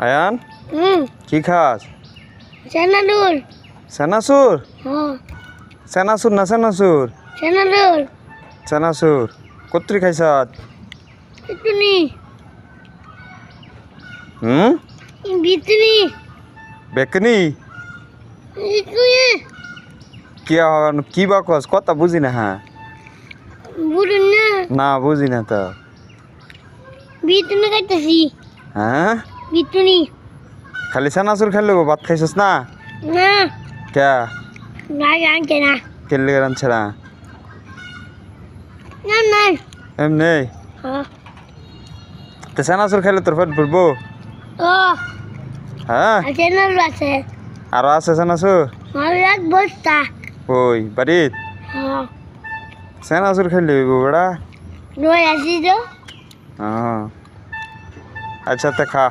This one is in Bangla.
আয়ান হুম কি খাস? সেনাদুল সেনাসুর হ্যাঁ সেনাসুর না সেনাসুর সেনাদুল সেনাসুর কত্রি খাইছাত? ইতুনি হুম বিতুনি বেকনি ইতুনি কি বা কস কথা বুঝি না। হ্যাঁ বুড়ুন না না বুঝি না তো। বিতুনি খাইতেছি হ্যাঁ বিতুনি খালি সেনাসুর খেলে ভাত খাইছস না? না কে নাই আনছে না খেললে রানছে না? না না এমনি হ্যাঁ তো সেনাসুর খেলে তোর পেট ভরবো? ও হ্যাঁ সেনাদুল আছে আরো আছে সেনাসুর? আমার এক বস্তা ওই বাড়িত হ্যাঁ সেনাসুর খেললে হইব বেড়া। রয়ে আসি তো আচ্ছা তে খা।